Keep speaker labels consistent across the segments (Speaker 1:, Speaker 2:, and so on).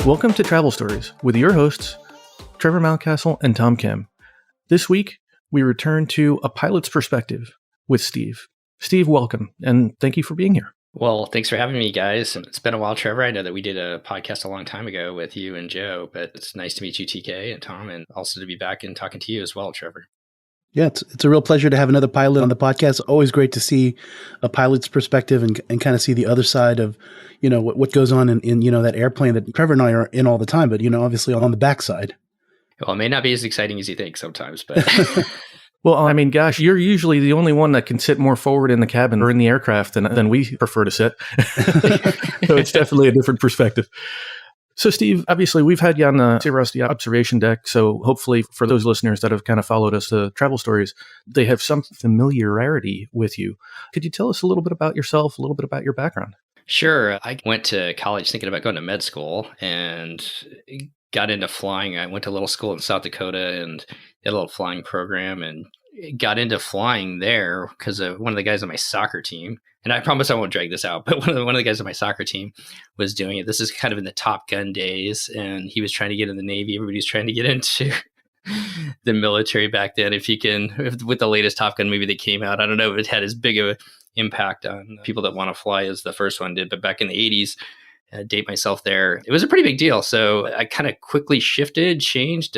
Speaker 1: Welcome to Travel Stories with your hosts, Trevor Mountcastle and Tom Kim. This week, we return to A Pilot's Perspective with Steve. Steve, welcome, and thank you for being here.
Speaker 2: Well, thanks for having me, guys. It's been a while, Trevor. I know that we did a podcast a long time ago with you and Joe, but it's nice to meet you, TK and Tom, and also to be back and talking to you as well, Trevor.
Speaker 3: Yeah, it's a real pleasure to have another pilot on the podcast. Always great to see a pilot's perspective and kind of see the other side of, what goes on in that airplane that Trevor and I are in all the time, but, obviously on the backside.
Speaker 2: Well, it may not be as exciting as you think sometimes, but...
Speaker 1: Well, I mean, gosh, you're usually the only one that can sit more forward in the cabin or in the aircraft than we prefer to sit. So it's definitely a different perspective. So, Steve, obviously, we've had you on the Curiosity observation deck. So hopefully for those listeners that have kind of followed us to Travel Stories, they have some familiarity with you. Could you tell us a little bit about yourself, a little bit about your background?
Speaker 2: Sure. I went to college thinking about going to med school and got into flying. I went to a little school in South Dakota and did a little flying program and got into flying there because of one of the guys on my soccer team. And I promise I won't drag this out, but one of the guys on my soccer team was doing it. This is kind of in the Top Gun days, and he was trying to get in the Navy. Everybody's trying to get into the military back then. With the latest Top Gun movie that came out, I don't know if it had as big of an impact on people that want to fly as the first one did, but back in the 80s, date myself there, it was a pretty big deal. So I kind of quickly changed,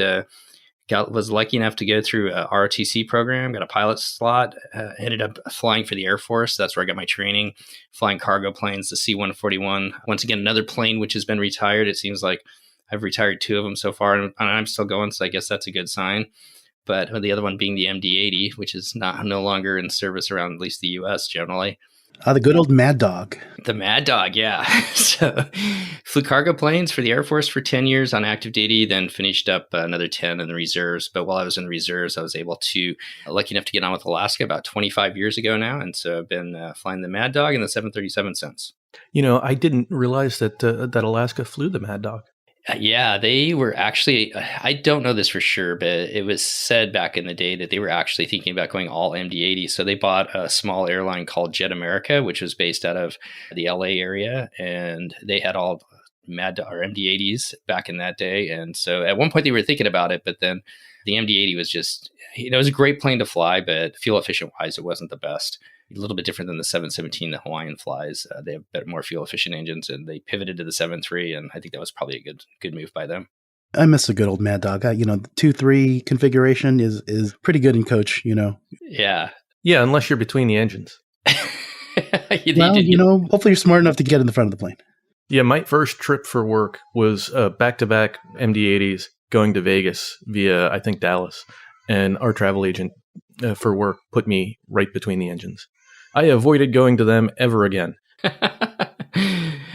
Speaker 2: was lucky enough to go through a ROTC program, got a pilot slot, ended up flying for the Air Force. That's where I got my training, flying cargo planes, the C-141. Once again, another plane which has been retired. It seems like I've retired 2 of them so far, and I'm still going, so I guess that's a good sign. But the other one being the MD-80, which is no longer in service around at least the U.S. generally.
Speaker 3: The good old Mad Dog.
Speaker 2: The Mad Dog, yeah. So flew cargo planes for the Air Force for 10 years on active duty, then finished up another 10 in the reserves. But while I was in the reserves, I was able to, lucky enough to get on with Alaska about 25 years ago now. And so I've been flying the Mad Dog and the 737 since.
Speaker 1: I didn't realize that Alaska flew the Mad Dog.
Speaker 2: Yeah, they were actually, I don't know this for sure, but it was said back in the day that they were actually thinking about going all MD-80. So they bought a small airline called Jet America, which was based out of the LA area. And they had all MD-80s back in that day. And so at one point they were thinking about it, but then the MD-80 was just, it was a great plane to fly, but fuel efficient wise, it wasn't the best. A little bit different than the 717 the Hawaiian flies. They have better, more fuel efficient engines, and they pivoted to the 7.3, and I think that was probably a good move by them.
Speaker 3: I miss the good old Mad Dog. The 2-3 configuration is pretty good in coach.
Speaker 2: Yeah,
Speaker 1: unless you're between the engines.
Speaker 3: Hopefully you're smart enough to get in the front of the plane.
Speaker 1: Yeah, my first trip for work was back-to-back MD-80s going to Vegas via, I think, Dallas, and our travel agent for work put me right between the engines. I avoided going to them ever again.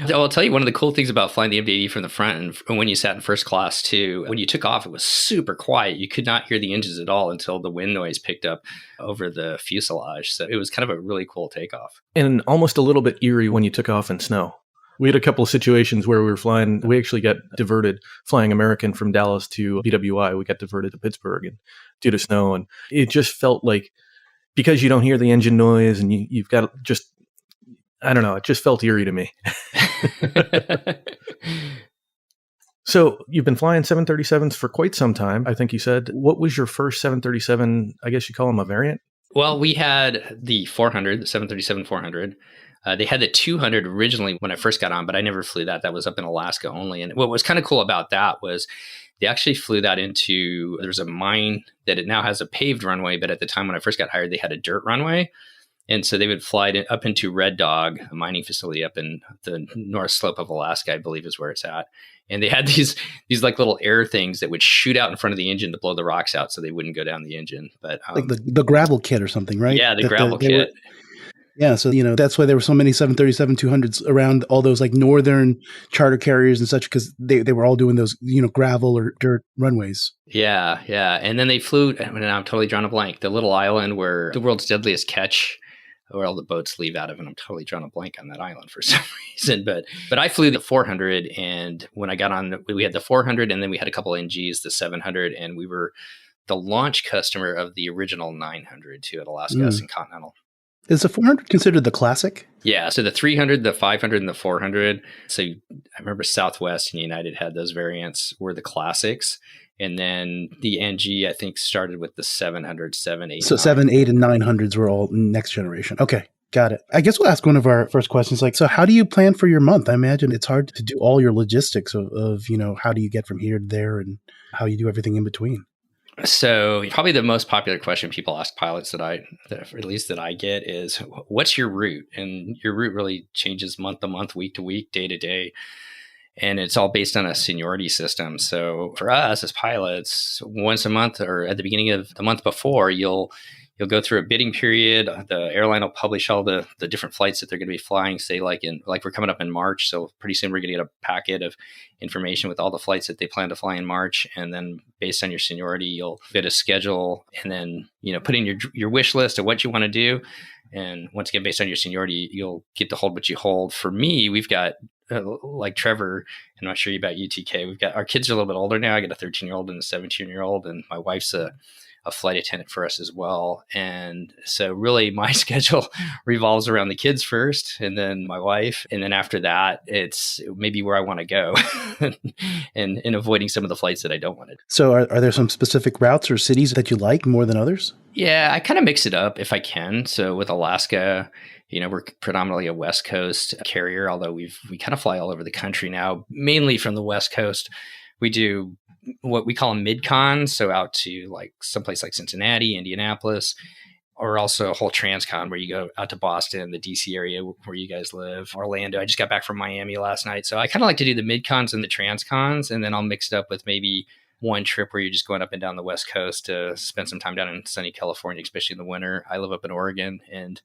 Speaker 2: I'll tell you one of the cool things about flying the MD-80 from the front, and when you sat in first class too, when you took off, it was super quiet. You could not hear the engines at all until the wind noise picked up over the fuselage. So it was kind of a really cool takeoff.
Speaker 1: And almost a little bit eerie when you took off in snow. We had a couple of situations where we were flying. We actually got diverted flying American from Dallas to BWI. We got diverted to Pittsburgh and due to snow. And it just felt like, because you don't hear the engine noise and you've got just, I don't know, it just felt eerie to me. So you've been flying 737s for quite some time, I think you said. What was your first 737, I guess you call them a variant?
Speaker 2: Well, we had the 400, the 737-400. They had the 200 originally when I first got on, but I never flew that. That was up in Alaska only. And what was kind of cool about that was they actually flew that into, there's a mine that it now has a paved runway, but at the time when I first got hired, they had a dirt runway. And so they would fly it up into Red Dog, a mining facility up in the north slope of Alaska, I believe is where it's at. And they had these like little air things that would shoot out in front of the engine to blow the rocks out so they wouldn't go down the engine. But
Speaker 3: like the gravel kit or something, right?
Speaker 2: Yeah, the gravel kit.
Speaker 3: Yeah, so that's why there were so many 737-200s around all those like northern charter carriers and such, because they were all doing those gravel or dirt runways.
Speaker 2: Yeah, and then they flew. And I'm totally drawing a blank. The little island where the world's deadliest catch where all the boats leave out of, and I'm totally drawing a blank on that island for some reason. But I flew the 400, and when I got on, we had the 400, and then we had a couple NGs, the 700, and we were the launch customer of the original 900 too at Alaska and Continental.
Speaker 3: Is the 400 considered the classic?
Speaker 2: Yeah. So the 300, the 500, and the 400. So I remember Southwest and United had those variants were the classics. And then the NG, I think, started with the 700, 7, 8.
Speaker 3: So 7, 8, and 900s were all next generation. Okay. Got it. I guess we'll ask one of our first questions. Like, so how do you plan for your month? I imagine it's hard to do all your logistics of how do you get from here to there and how you do everything in between.
Speaker 2: So probably the most popular question people ask pilots that I get is, what's your route? And your route really changes month to month, week to week, day to day. And it's all based on a seniority system. So for us as pilots, once a month or at the beginning of the month before, you'll go through a bidding period. The airline will publish all the different flights that they're going to be flying, say like we're coming up in March. So pretty soon we're going to get a packet of information with all the flights that they plan to fly in March. And then based on your seniority, you'll bid a schedule and then, put in your wish list of what you want to do. And once again, based on your seniority, you'll get to hold what you hold. For me, we've got like Trevor, I'm not sure about UTK. We've got our kids are a little bit older now. I got a 13-year-old and a 17-year-old, and my wife's a flight attendant for us as well. And so really my schedule revolves around the kids first and then my wife. And then after that, it's maybe where I want to go and avoiding some of the flights that I don't want to.
Speaker 3: So are there some specific routes or cities that you like more than others?
Speaker 2: Yeah, I kind of mix it up if I can. So with Alaska, we're predominantly a West Coast carrier, although we kind of fly all over the country now, mainly from the West Coast. We do what we call mid-con, so out to like someplace like Cincinnati, Indianapolis, or also a whole transcon where you go out to Boston, the DC area where you guys live, Orlando. I just got back from Miami last night. So I kind of like to do the mid-cons and the transcons, and then I'll mix it up with maybe one trip where you're just going up and down the West Coast to spend some time down in sunny California, especially in the winter. I live up in Oregon, and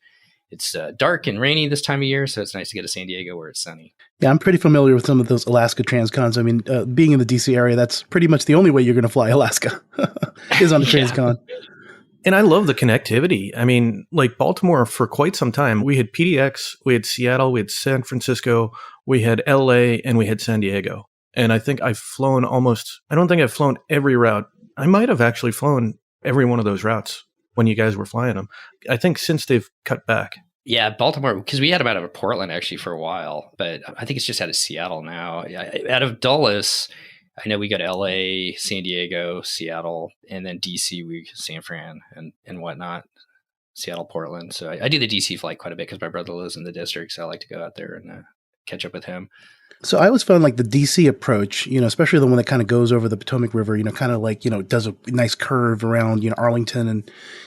Speaker 2: it's dark and rainy this time of year, so it's nice to get to San Diego where it's sunny.
Speaker 3: Yeah, I'm pretty familiar with some of those Alaska transcons. I mean, being in the DC area, that's pretty much the only way you're going to fly Alaska is on a transcon.
Speaker 1: And I love the connectivity. I mean, like Baltimore for quite some time, we had PDX, we had Seattle, we had San Francisco, we had LA, and we had San Diego. And I think I don't think I've flown every route. I might have actually flown every one of those routes when you guys were flying them. I think since they've cut back. Yeah,
Speaker 2: Baltimore, because we had them out of Portland actually for a while, but I think it's just out of Seattle now. Out of Dulles, I know we go to LA, San Diego, Seattle, and then DC, San Fran and whatnot, Seattle, Portland. So I do the DC flight quite a bit because my brother lives in the district, so I like to go out there and catch up with him.
Speaker 3: So I always found like the DC approach, especially the one that kind of goes over the Potomac River, kind of like, does a nice curve around, Arlington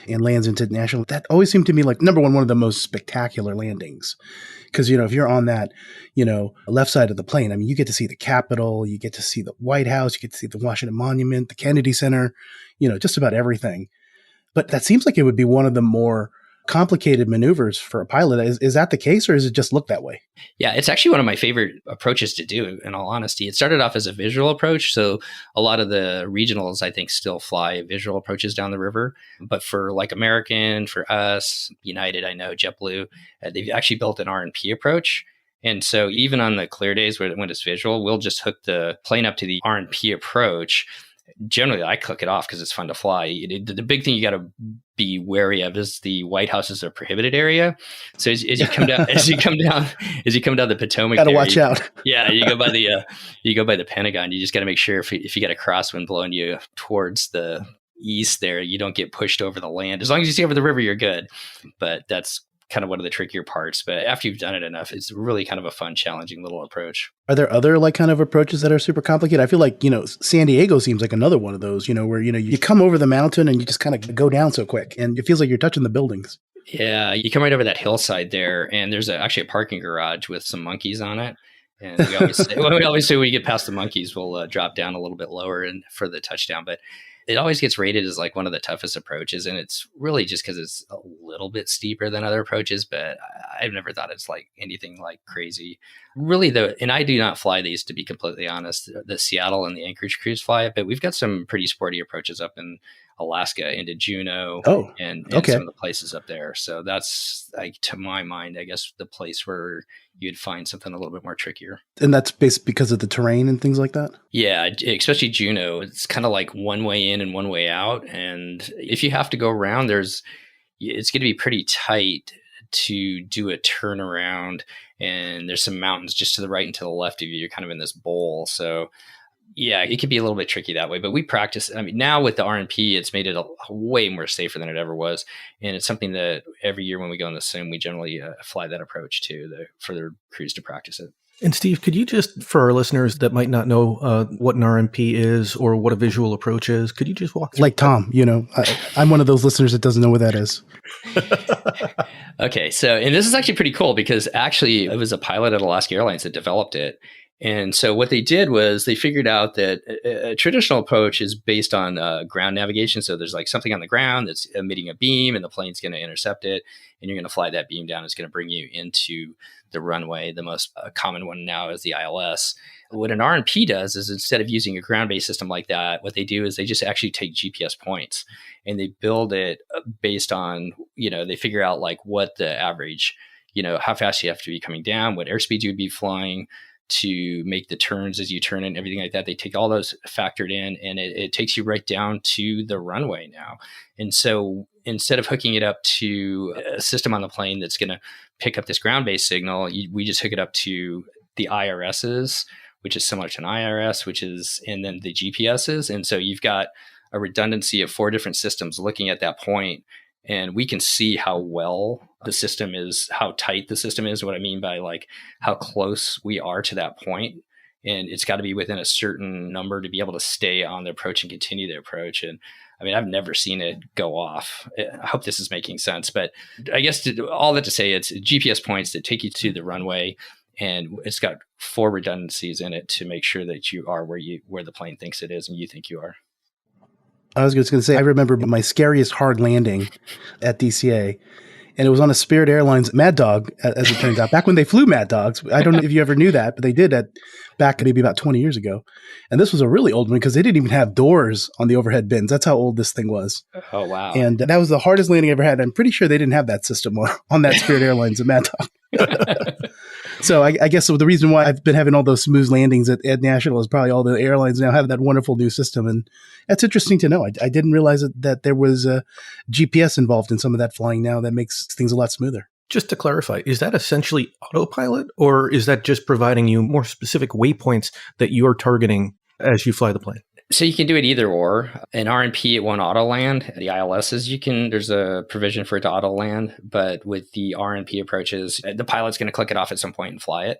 Speaker 3: and lands into Nashville. That always seemed to me like, number one of the most spectacular landings. Because, if you're on that, left side of the plane, I mean, you get to see the Capitol, you get to see the White House, you get to see the Washington Monument, the Kennedy Center, just about everything. But that seems like it would be one of the more complicated maneuvers for a pilot. Is that the case, or does it just look that way?
Speaker 2: Yeah, it's actually one of my favorite approaches to do, in all honesty. It started off as a visual approach. So a lot of the regionals, I think, still fly visual approaches down the river. But for like American, for us, United, I know, JetBlue, they've actually built an R&P approach. And so even on the clear days when it's visual, we'll just hook the plane up to the R&P approach. Generally, I click it off because it's fun to fly. The big thing you got to be wary of is the White House is a prohibited area. So as you come down, as you come down the Potomac,
Speaker 3: got to watch out.
Speaker 2: Yeah, you go by the Pentagon. You just got to make sure if you get a crosswind blowing you towards the east, there you don't get pushed over the land. As long as you see over the river, you're good. But that's kind of one of the trickier parts. But after you've done it enough, it's really kind of a fun, challenging little approach.
Speaker 3: Are there other like kind of approaches that are super complicated? I feel like, San Diego seems like another one of those, where, you come over the mountain and you just kind of go down so quick and it feels like you're touching the buildings.
Speaker 2: Yeah. You come right over that hillside there and there's actually a parking garage with some monkeys on it. And we always say when you get past the monkeys, we'll drop down a little bit lower and for the touchdown. But it always gets rated as like one of the toughest approaches. And it's really just because it's a little bit steeper than other approaches, but I've never thought it's like anything like crazy. Really and I do not fly these, to be completely honest. The Seattle and the Anchorage crews fly it, but we've got some pretty sporty approaches up in Alaska into Juneau
Speaker 3: Oh,
Speaker 2: and
Speaker 3: okay.
Speaker 2: some of the places up there. So that's, like, to my mind, I guess the place where you'd find something a little bit more trickier.
Speaker 3: And that's based because of the terrain and things like that?
Speaker 2: Yeah, especially Juneau. It's kind of like one way in and one way out. And if you have to go around, it's going to be pretty tight to do a turnaround. And there's some mountains just to the right and to the left of you. You're kind of in this bowl. So yeah, it could be a little bit tricky that way, but we practice. I mean, now with the RNP, it's made it a way more safer than it ever was. And it's something that every year when we go in the sim, we generally fly that approach for the crews to practice it.
Speaker 1: And Steve, could you just, for our listeners that might not know what an RMP is or what a visual approach is, could you just walk through?
Speaker 3: Like Tom, I'm one of those listeners that doesn't know what that is.
Speaker 2: Okay, so, and this is actually pretty cool because actually it was a pilot at Alaska Airlines that developed it. And so what they did was they figured out that a traditional approach is based on ground navigation. So there's like something on the ground that's emitting a beam and the plane's going to intercept it. And you're going to fly that beam down. It's going to bring you into the runway. The most common one now is the ILS. What an RNP does is instead of using a ground-based system like that, what they do is they just actually take GPS points and they build it based on, they figure out like what the average, how fast you have to be coming down, what airspeed you'd be flying to make the turns as you turn and everything like that. They take all those factored in and it takes you right down to the runway now. And so instead of hooking it up to a system on the plane that's going to pick up this ground-based signal, we just hook it up to the IRSs, which is similar to an IRS, and then the GPSs. And so you've got a redundancy of 4 different systems looking at that point. And we can see how well the system is, how tight the system is, what I mean by like how close we are to that point. And it's got to be within a certain number to be able to stay on the approach and continue the approach. And I mean, I've never seen it go off. I hope this is making sense. But I guess all that to say, it's GPS points that take you to the runway. And it's got 4 redundancies in it to make sure that you are where the plane thinks it is and you think you are.
Speaker 3: I was just going to say, I remember my scariest hard landing at DCA, and it was on a Spirit Airlines Mad Dog, as it turns out, back when they flew Mad Dogs. I don't know if you ever knew that, but they did that back maybe about 20 years ago. And this was a really old one because they didn't even have doors on the overhead bins. That's how old this thing was.
Speaker 2: Oh, wow.
Speaker 3: And that was the hardest landing I ever had. I'm pretty sure they didn't have that system on that Spirit Airlines Mad Dog. So I guess the reason why I've been having all those smooth landings at National is probably all the airlines now have that wonderful new system. And that's interesting to know. I didn't realize that there was a GPS involved in some of that flying now that makes things a lot smoother.
Speaker 1: Just to clarify, is that essentially autopilot or is that just providing you more specific waypoints that you are targeting as you fly the plane?
Speaker 2: So you can do it either or. An RNP, it won't auto land. The ILSs, there's a provision for it to auto land, but with the RNP approaches, the pilot's going to click it off at some point and fly it.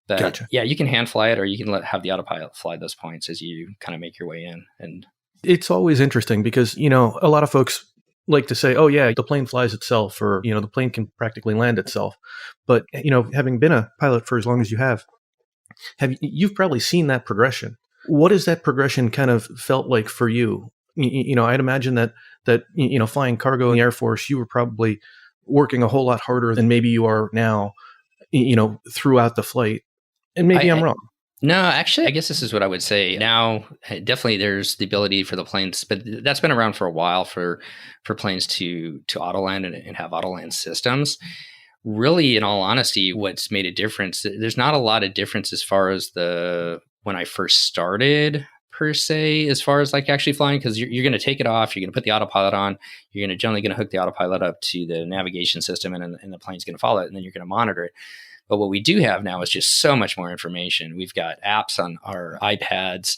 Speaker 2: But
Speaker 1: Gotcha.
Speaker 2: Yeah, you can hand fly it or you can have the autopilot fly those points as you kind of make your way in. And
Speaker 1: it's always interesting because, a lot of folks like to say, oh yeah, the plane flies itself or, the plane can practically land itself. But, having been a pilot for as long as you have you've probably seen that progression. What has that progression kind of felt like for you? I'd imagine that flying cargo in the Air Force, you were probably working a whole lot harder than maybe you are now, throughout the flight. And maybe I'm wrong.
Speaker 2: No, actually, I guess this is what I would say. Now, definitely there's the ability for the planes, but that's been around for a while for planes to auto land and have auto land systems. Really, in all honesty, what's made a difference, there's not a lot of difference as far as when I first started, per se, as far as like actually flying, because you're going to take it off, you're going to put the autopilot on, you're generally going to hook the autopilot up to the navigation system, and the plane's going to follow it, and then you're going to monitor it. But what we do have now is just so much more information. We've got apps on our iPads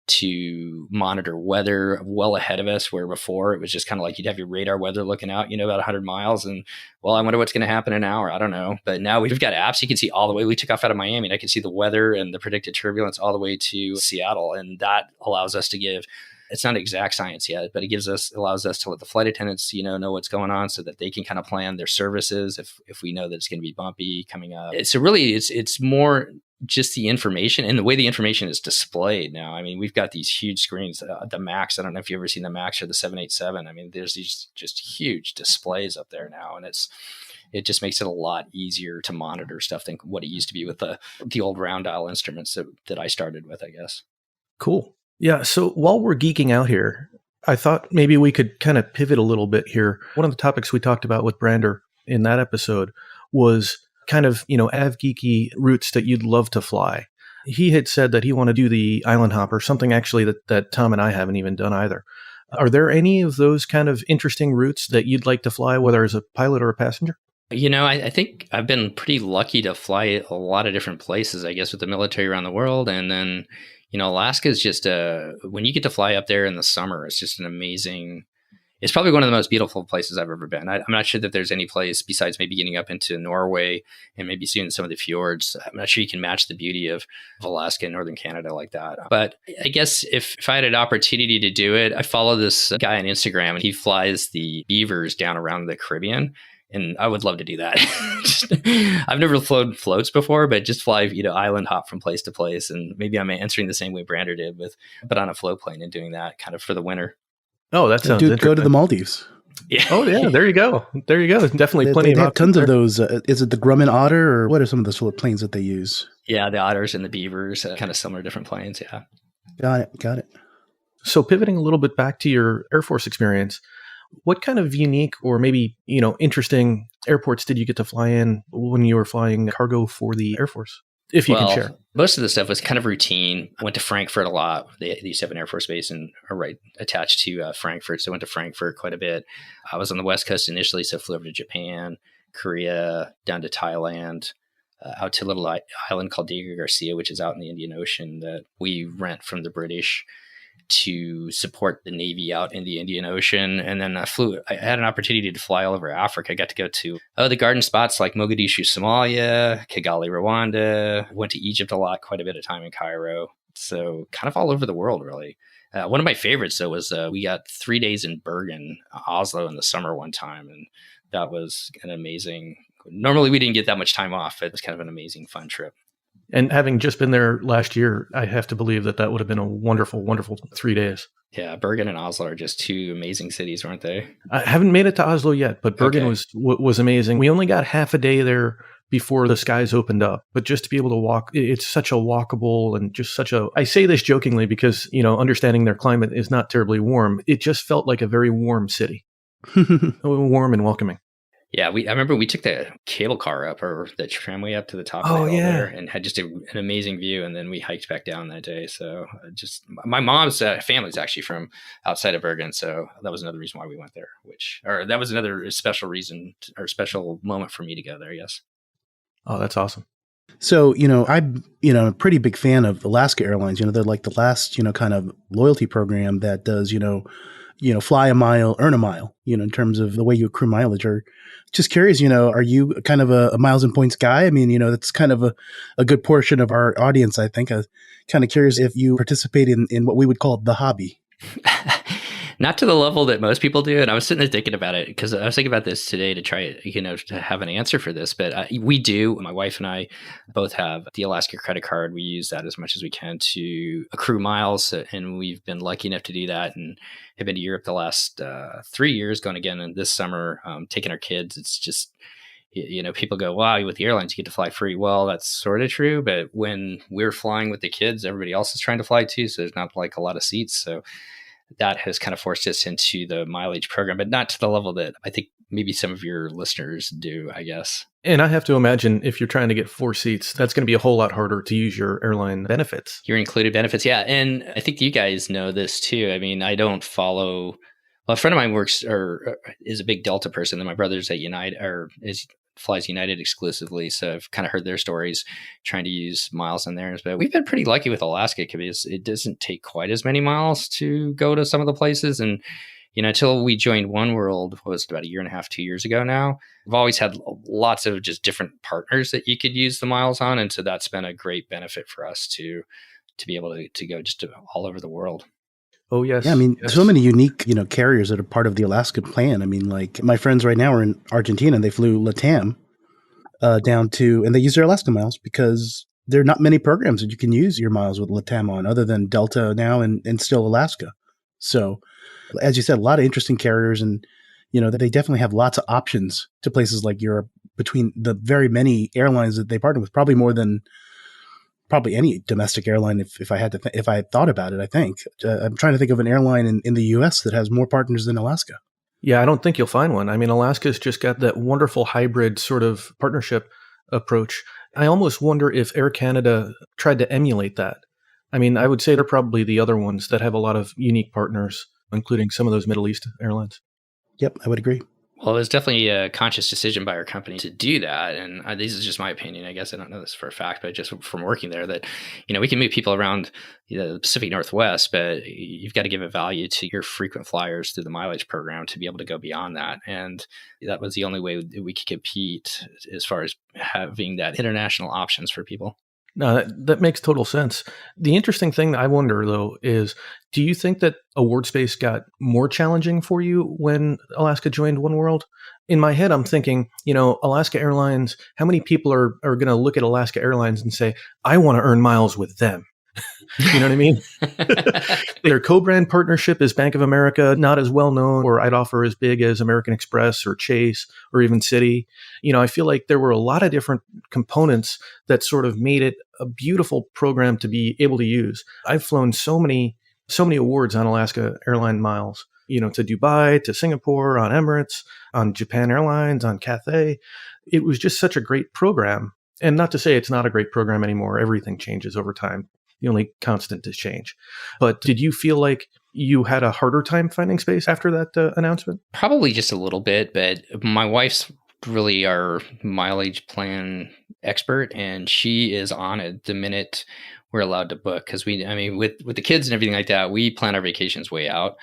Speaker 2: to monitor weather well ahead of us, where before it was just kind of like you'd have your radar weather looking out, about 100 miles. And, well, I wonder what's going to happen in an hour. I don't know. But now we've got apps you can see all the way. We took off out of Miami and I can see the weather and the predicted turbulence all the way to Seattle. And that allows us to give, it's not exact science yet, but it allows us to let the flight attendants, know what's going on so that they can kind of plan their services if we know that it's going to be bumpy coming up. So really it's more just the information and the way the information is displayed now. I mean, we've got these huge screens, the Max. I don't know if you've ever seen the Max or the 787. I mean, there's these just huge displays up there now, and it just makes it a lot easier to monitor stuff than what it used to be with the old round dial instruments that I started with, I guess.
Speaker 1: Cool. Yeah. So while we're geeking out here, I thought maybe we could kind of pivot a little bit here. One of the topics we talked about with Brander in that episode was kind of, av-geeky routes that you'd love to fly. He had said that he wanted to do the island hopper, something actually that Tom and I haven't even done either. Are there any of those kind of interesting routes that you'd like to fly, whether as a pilot or a passenger?
Speaker 2: I think I've been pretty lucky to fly a lot of different places, I guess, with the military around the world. And then, Alaska is just when you get to fly up there in the summer, it's just it's probably one of the most beautiful places I've ever been. I'm not sure that there's any place besides maybe getting up into Norway and maybe seeing some of the fjords. I'm not sure you can match the beauty of Alaska and northern Canada like that. But I guess if I had an opportunity to do it, I follow this guy on Instagram and he flies the beavers down around the Caribbean. And I would love to do that. I've never flown floats before, but just fly, island hop from place to place. And maybe I'm answering the same way Brander did but on a float plane and doing that kind of for the winter.
Speaker 1: Oh, that sounds interesting.
Speaker 3: Go to the Maldives.
Speaker 2: Yeah.
Speaker 1: Oh, yeah. There you go. Definitely plenty
Speaker 3: they
Speaker 1: of
Speaker 3: have tons of those. Is it the Grumman Otter or what are some of the sort of planes that they use?
Speaker 2: Yeah, the otters and the beavers, kind of similar different planes. Yeah.
Speaker 3: Got it.
Speaker 1: So pivoting a little bit back to your Air Force experience, what kind of unique or maybe, interesting airports did you get to fly in when you were flying cargo for the Air Force? If you can share.
Speaker 2: Most of the stuff was kind of routine. I went to Frankfurt a lot. They used to have an Air Force base and are right attached to Frankfurt. So I went to Frankfurt quite a bit. I was on the West Coast initially, so I flew over to Japan, Korea, down to Thailand, out to a little island called Diego Garcia, which is out in the Indian Ocean that we rent from the British to support the Navy out in the Indian Ocean. And then I had an opportunity to fly all over Africa. I got to go to the garden spots like Mogadishu, Somalia, Kigali, Rwanda. Went to Egypt a lot, quite a bit of time in Cairo. So kind of all over the world, really. One of my favorites, though, was we got 3 days in Bergen, Oslo in the summer one time. And that was an amazing, normally we didn't get that much time off. It was kind of an amazing, fun trip.
Speaker 1: And having just been there last year, I have to believe that would have been a wonderful, wonderful 3 days.
Speaker 2: Yeah, Bergen and Oslo are just two amazing cities, weren't they?
Speaker 1: I haven't made it to Oslo yet, but Bergen was amazing. We only got half a day there before the skies opened up, but just to be able to walk, it's such a walkable and just I say this jokingly because, understanding their climate is not terribly warm. It just felt like a very warm city, warm and welcoming.
Speaker 2: Yeah, I remember we took the cable car up or the tramway up to the top of the hill there and had just an amazing view. And then we hiked back down that day. So my mom's family is actually from outside of Bergen. So that was another reason why we went there, that was another special reason or special moment for me to go there. Yes.
Speaker 1: Oh, that's awesome.
Speaker 3: So, I'm, a pretty big fan of Alaska Airlines. They're like the last, kind of loyalty program that does, fly a mile, earn a mile, in terms of the way you accrue mileage. Or just curious, are you kind of a miles and points guy? I mean, that's kind of a good portion of our audience, I think. Kind of curious if you participate in what we would call the hobby.
Speaker 2: Not to the level that most people do. And I was sitting there thinking about it because I was thinking about this today to try, to have an answer for this. But we do. My wife and I both have the Alaska credit card. We use that as much as we can to accrue miles. And we've been lucky enough to do that and have been to Europe the last 3 years, going again and this summer, taking our kids. It's just, people go, wow, with the airlines, you get to fly free. Well, that's sort of true. But when we're flying with the kids, everybody else is trying to fly too. So there's not like a lot of seats. So that has kind of forced us into the mileage program, but not to the level that I think maybe some of your listeners do, I guess.
Speaker 1: And I have to imagine if you're trying to get 4 seats, that's going to be a whole lot harder to use your airline benefits.
Speaker 2: Your included benefits. Yeah. And I think you guys know this too. I mean, I don't follow, a friend of mine is a big Delta person, and my brother's at United flies United exclusively. So I've kind of heard their stories trying to use miles on theirs. But we've been pretty lucky with Alaska because it doesn't take quite as many miles to go to some of the places. And, until we joined Oneworld, was about 1.5 years, 2 years ago now, we've always had lots of just different partners that you could use the miles on. And so that's been a great benefit for us to be able to go just all over the world.
Speaker 1: Oh, yes.
Speaker 3: Yeah, I mean,
Speaker 1: yes.
Speaker 3: So many unique, carriers that are part of the Alaska plan. I mean, like my friends right now are in Argentina and they flew LATAM down to, and they use their Alaska miles because there are not many programs that you can use your miles with LATAM on other than Delta now and still Alaska. So as you said, a lot of interesting carriers and, they definitely have lots of options to places like Europe between the very many airlines that they partner with, probably more than probably any domestic airline if I had to if I had thought about it. I think I'm trying to think of an airline in the U.S. that has more partners than Alaska.
Speaker 1: Yeah, I don't think you'll find one. I mean, Alaska's just got that wonderful hybrid sort of partnership approach. I almost wonder if Air Canada tried to emulate that. I mean, I would say they're probably the other ones that have a lot of unique partners, including some of those Middle East airlines.
Speaker 3: Yep, I would agree.
Speaker 2: Well, it was definitely a conscious decision by our company to do that. And this is just my opinion. I guess I don't know this for a fact, but just from working there that, we can move people around the Pacific Northwest, but you've got to give a value to your frequent flyers through the mileage program to be able to go beyond that. And that was the only way that we could compete as far as having that international options for people.
Speaker 1: No, that makes total sense. The interesting thing that I wonder, though, is do you think that award space got more challenging for you when Alaska joined One World? In my head, I'm thinking, Alaska Airlines, how many people are going to look at Alaska Airlines and say, I want to earn miles with them? You know what I mean? Their co-brand partnership is Bank of America, not as well known or I'd offer as big as American Express or Chase or even Citi. I feel like there were a lot of different components that sort of made it a beautiful program to be able to use. I've flown so many awards on Alaska Airline miles, to Dubai, to Singapore, on Emirates, on Japan Airlines, on Cathay. It was just such a great program. And not to say it's not a great program anymore. Everything changes over time. The only constant is change. But did you feel like you had a harder time finding space after that announcement?
Speaker 2: Probably just a little bit, but my wife's really our mileage plan expert, and she is on it the minute we're allowed to book. Because with the kids and everything like that, we plan our vacations way out.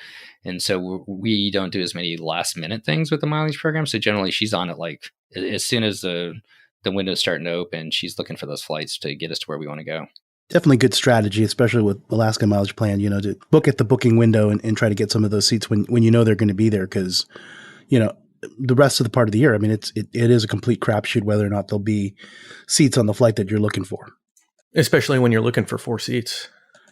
Speaker 2: And so we don't do as many last minute things with the mileage program. So generally she's on it like as soon as the window's starting to open, she's looking for those flights to get us to where we want to go.
Speaker 3: Definitely good strategy, especially with Alaska Mileage Plan, to book at the booking window and try to get some of those seats when they're going to be there. Because, the rest of the part of the year, it is a complete crapshoot whether or not there'll be seats on the flight that you're looking for.
Speaker 1: Especially when you're looking for 4 seats.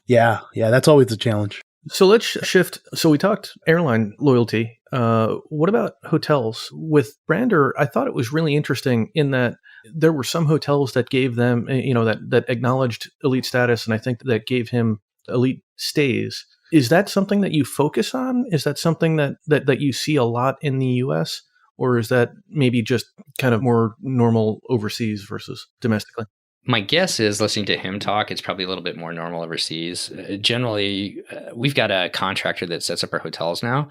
Speaker 3: Yeah, that's always a challenge.
Speaker 1: So let's shift. So we talked airline loyalty. What about hotels? With Brander, I thought it was really interesting in that there were some hotels that gave them, that acknowledged elite status, and I think that gave him elite stays. Is that something that you focus on? Is that something that you see a lot in the U.S., or is that maybe just kind of more normal overseas versus domestically?
Speaker 2: My guess is, listening to him talk, it's probably a little bit more normal overseas. Generally, we've got a contractor that sets up our hotels now.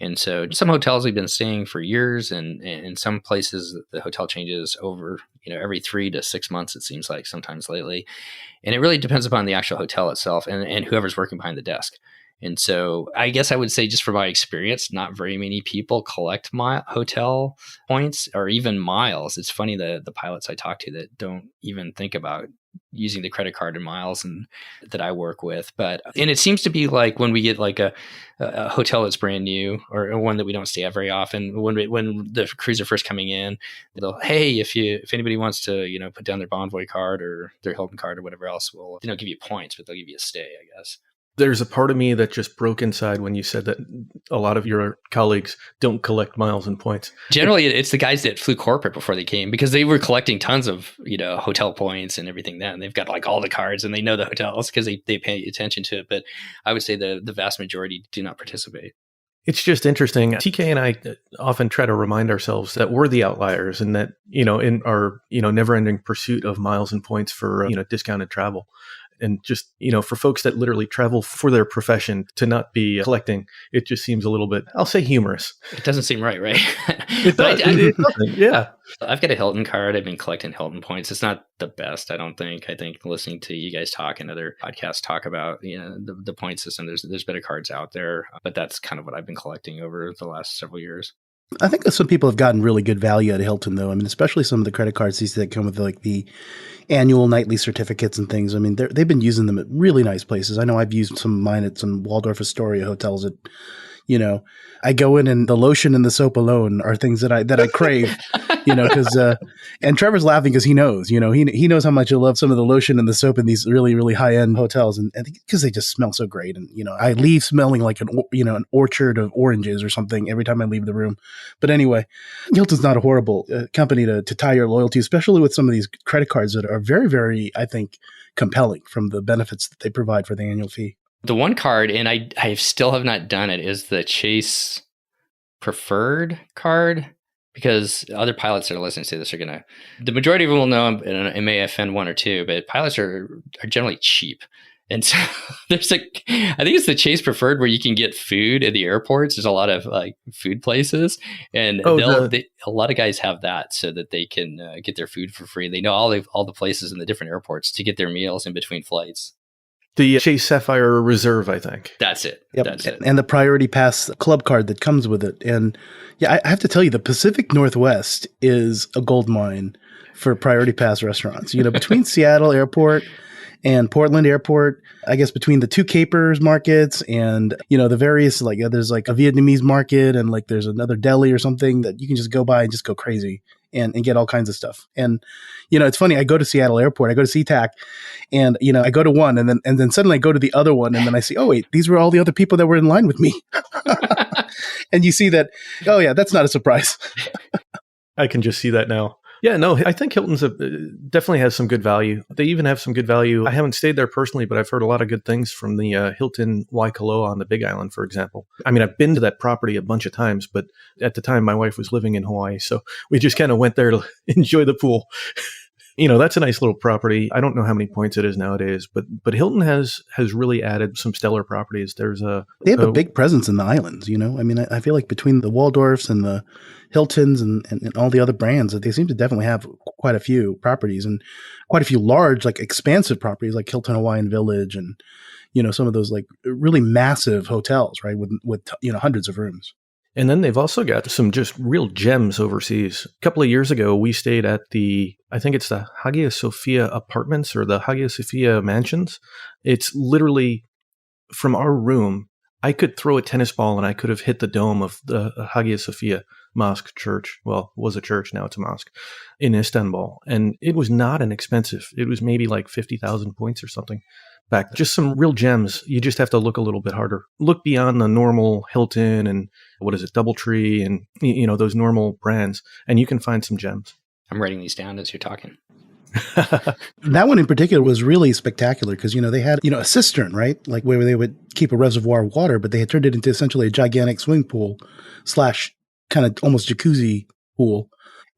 Speaker 2: And so some hotels we've been staying for years, and in some places the hotel changes over, every 3 to 6 months, it seems like sometimes lately. And it really depends upon the actual hotel itself and whoever's working behind the desk. And so I guess I would say, just from my experience, not very many people collect hotel points or even miles. It's funny, the pilots I talk to that don't even think about using the credit card and miles and that I work with. And it seems to be like when we get like a hotel that's brand new or one that we don't stay at very often, when the crews are first coming in, they'll, hey, if anybody wants to, put down their Bonvoy card or their Hilton card or whatever else, we'll, give you points, but they'll give you a stay, I guess.
Speaker 1: There's a part of me that just broke inside when you said that a lot of your colleagues don't collect miles and points.
Speaker 2: Generally, it's the guys that flew corporate before they came, because they were collecting tons of, hotel points and everything then. They've got like all the cards and they know the hotels because they pay attention to it. But I would say the vast majority do not participate.
Speaker 1: It's just interesting. TK and I often try to remind ourselves that we're the outliers and that, in our, never-ending pursuit of miles and points for, discounted travel. And just, for folks that literally travel for their profession to not be collecting, it just seems a little bit, I'll say, humorous.
Speaker 2: It doesn't seem right?
Speaker 1: It does. Yeah.
Speaker 2: I've got a Hilton card. I've been collecting Hilton points. It's not the best, I don't think. I think listening to you guys talk and other podcasts talk about, the point system, there's better cards out there. But that's kind of what I've been collecting over the last several years.
Speaker 3: I think that some people have gotten really good value out of Hilton, though. Especially some of the credit cards these that come with like the annual nightly certificates and things. They've been using them at really nice places. I know I've used some of mine at some Waldorf Astoria hotels that, I go in and the lotion and the soap alone are things that I crave. because and Trevor's laughing because he knows, he knows how much I love some of the lotion and the soap in these really, really high end hotels, and because they just smell so great. And I leave smelling like an orchard of oranges or something every time I leave the room. But anyway, Hilton's not a horrible company to tie your loyalty, especially with some of these credit cards that are very, very, I think, compelling from the benefits that they provide for the annual fee.
Speaker 2: The one card, and I still have not done it, is the Chase Preferred card, because other pilots that are listening to this are the majority of them will know, and it may offend one or two, but pilots are generally cheap. And so I think it's the Chase Preferred where you can get food at the airports. There's a lot of food places, and a lot of guys have that so that they can get their food for free. They know all the places in the different airports to get their meals in between flights.
Speaker 1: The Chase Sapphire Reserve, I think.
Speaker 2: That's it.
Speaker 3: Yep.
Speaker 2: That's it.
Speaker 3: And the Priority Pass club card that comes with it. And yeah, I have to tell you, the Pacific Northwest is a gold mine for Priority Pass restaurants. Between Seattle Airport and Portland Airport, I guess between the two Capers markets and, the various, there's a Vietnamese market and there's another deli or something that you can just go by and just go crazy and get all kinds of stuff. And, it's funny, I go to Seattle Airport, I go to SeaTac, and, I go to one and then suddenly I go to the other one and then I see, oh, wait, these were all the other people that were in line with me. And you see that, oh, yeah, that's not a surprise.
Speaker 1: I can just see that now. Yeah, no, I think Hilton's definitely has some good value. They even have some good value. I haven't stayed there personally, but I've heard a lot of good things from the Hilton Waikoloa on the Big Island, for example. I mean, I've been to that property a bunch of times, but at the time my wife was living in Hawaii, so we just kind of went there to enjoy the pool. That's a nice little property. I don't know how many points it is nowadays, but Hilton has really added some stellar properties. They have
Speaker 3: a big presence in the islands, I mean, I feel like between the Waldorfs and the Hiltons and all the other brands, that they seem to definitely have quite a few properties and quite a few large, expansive properties like Hilton Hawaiian Village and, some of those really massive hotels, right? With hundreds of rooms.
Speaker 1: And then they've also got some just real gems overseas. A couple of years ago, we stayed at I think it's the Hagia Sophia Apartments or the Hagia Sophia Mansions. It's literally, from our room, I could throw a tennis ball and I could have hit the dome of the Hagia Sophia Mosque Church. Well, it was a church, now it's a mosque, in Istanbul. And it was not inexpensive. It was maybe 50,000 points or something. Back, just some real gems. You just have to look a little bit harder. Look beyond the normal Hilton and DoubleTree and those normal brands, and you can find some gems.
Speaker 2: I'm writing these down as you're talking.
Speaker 3: That one in particular was really spectacular because they had a cistern, right, where they would keep a reservoir of water, but they had turned it into essentially a gigantic swimming pool / kind of almost jacuzzi pool,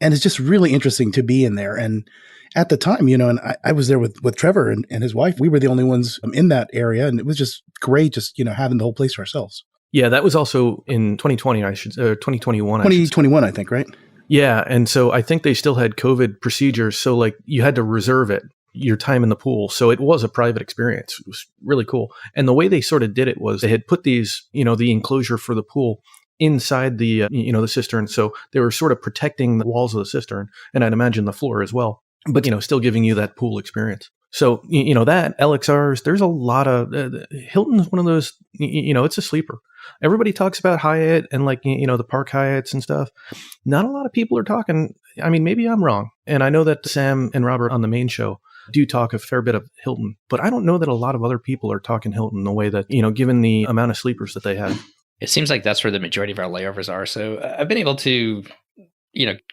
Speaker 3: and it's just really interesting to be in there. And at the time, and I was there with Trevor and his wife. We were the only ones in that area, and it was just great, just having the whole place to ourselves.
Speaker 1: Yeah, that was also in 2020. 2021.
Speaker 3: 2021, I think, right?
Speaker 1: Yeah, and so I think they still had COVID procedures, so you had to reserve your time in the pool. So it was a private experience. It was really cool. And the way they sort of did it was they had put these, the enclosure for the pool inside the the cistern, so they were sort of protecting the walls of the cistern, and I'd imagine the floor as well. But, still giving you that pool experience. So, that LXRs, there's a lot of, Hilton's one of those, it's a sleeper. Everybody talks about Hyatt and the Park Hyatts and stuff. Not a lot of people are talking. I mean, maybe I'm wrong. And I know that Sam and Robert on the main show do talk a fair bit of Hilton, but I don't know that a lot of other people are talking Hilton the way that, given the amount of sleepers that they have.
Speaker 2: It seems like that's where the majority of our layovers are. So I've been able to,